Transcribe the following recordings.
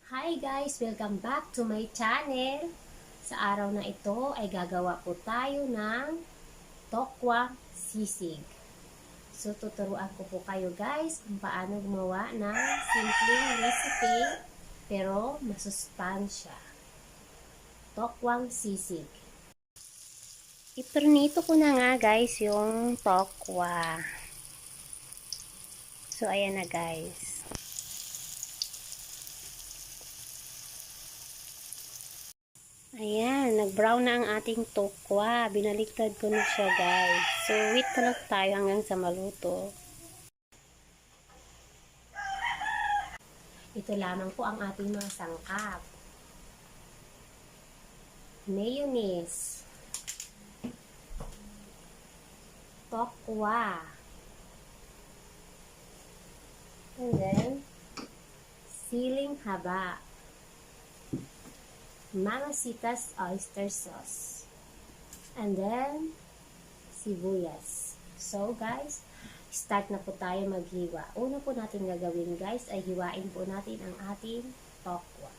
Hi guys! Welcome back to my channel. Sa araw na ito ay gagawa po tayo ng tokwang sisig. So tuturuan ko po kayo guys kung paano gumawa ng simpleng recipe pero masustansya. Tokwang sisig. Ipernito ko na nga guys yung tokwa. So ayan na guys. Ayan, nag-brown na ang ating tokwa. Binaliktad ko na siya, guys. So, wait ko lang tayo hanggang sa maluto. Ito lamang po ang ating mga sangkap. Mayonnaise. Tokwa. And then, siling haba. Mamacita's oyster sauce. And then, sibuyas. So, guys, start na po tayo maghiwa. Una po natin gagawin, guys, ay hiwain po natin ang ating tokwa.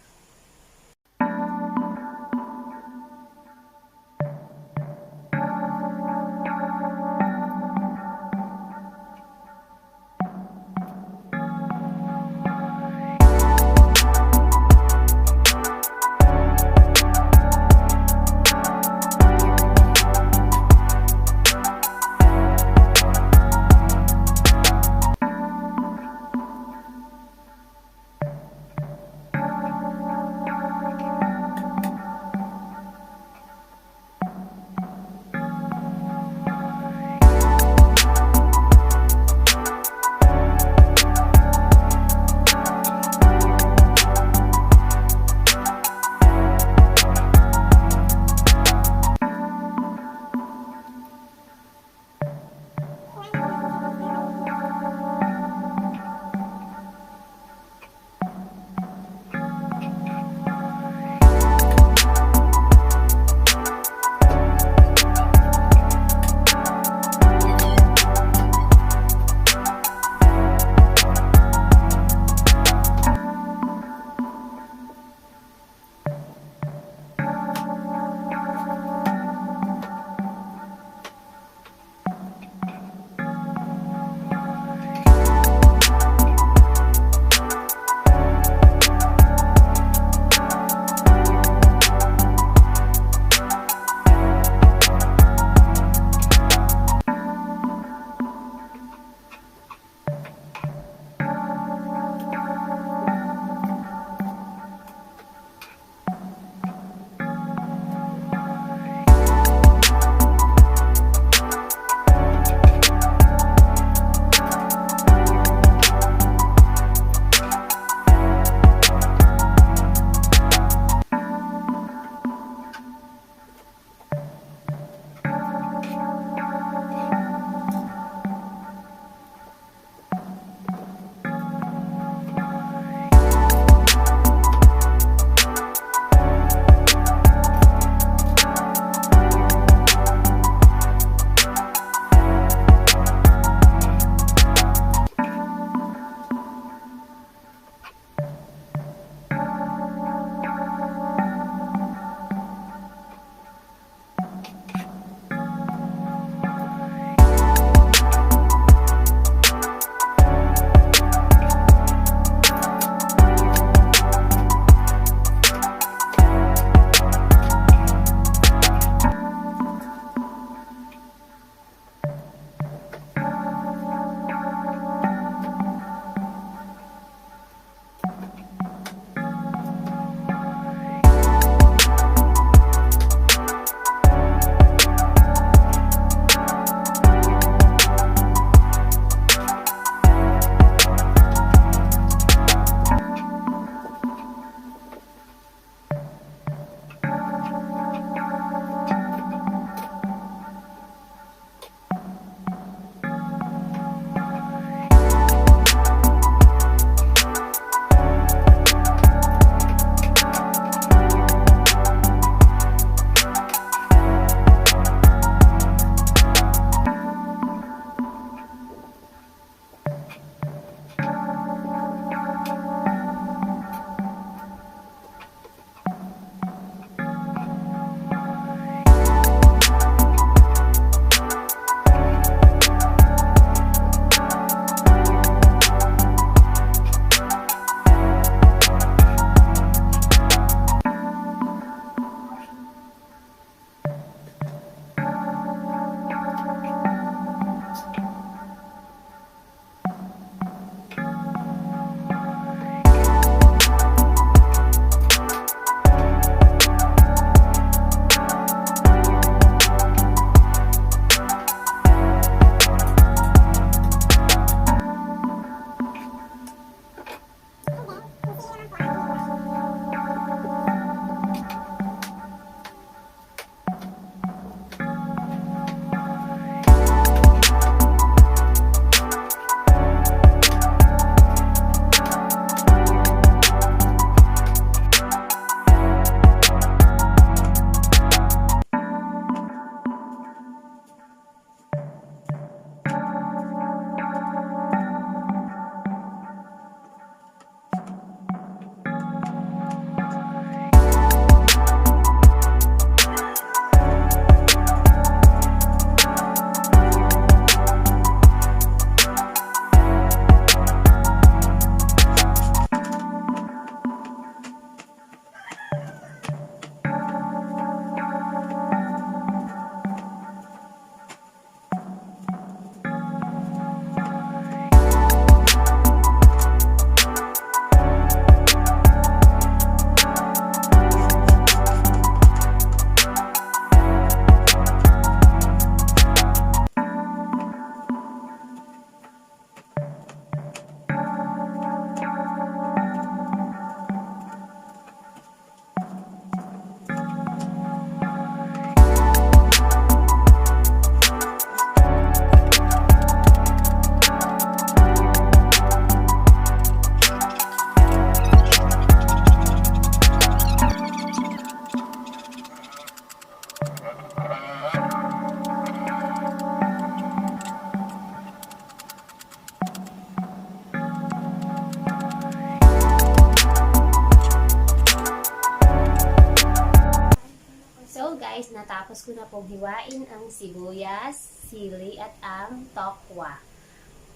Tapos ko na pong hiwain ang sibuyas, sili at ang tokwa.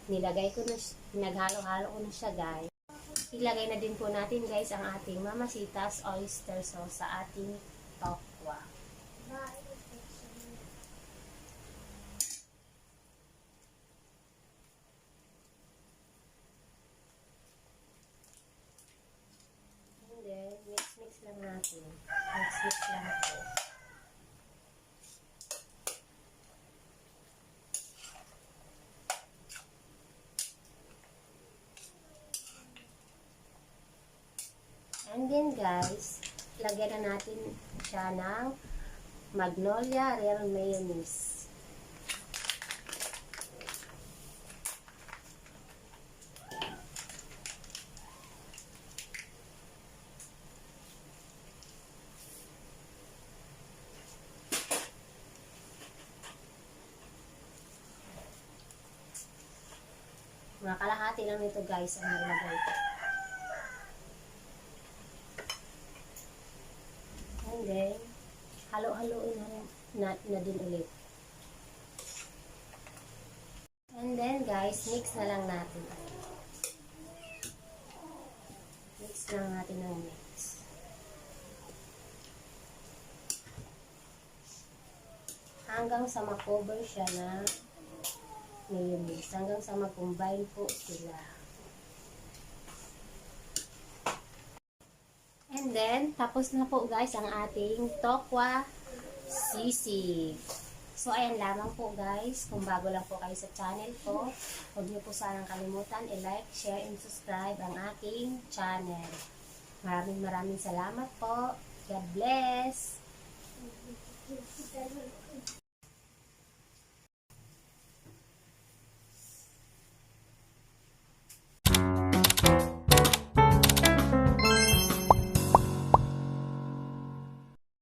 Nilagay ko na, pinaghalo-halo ko na siya guys. Ilagay na din po natin guys ang ating Mamacita's oyster sauce sa ating tokwa. And then, mix-mix lang natin. Mix-mix lang po. And then guys, lagyan na natin siya ng Magnolia Real Mayonnaise. Mga kalahati lang nito guys ang nilagay ko. And then, halo-haloin na din ulit. And then guys, mix na lang natin. Mix lang natin ng mix. Hanggang sa makover siya na mayonnaise. Hanggang sa mag-combine po sila. And then, tapos na po guys ang ating tokwa sisig. So, ayan lamang po guys. Kung bago lang po kayo sa channel ko, huwag niyo po sanang kalimutan i-like, share, and subscribe ang aking channel. Maraming salamat po. God bless!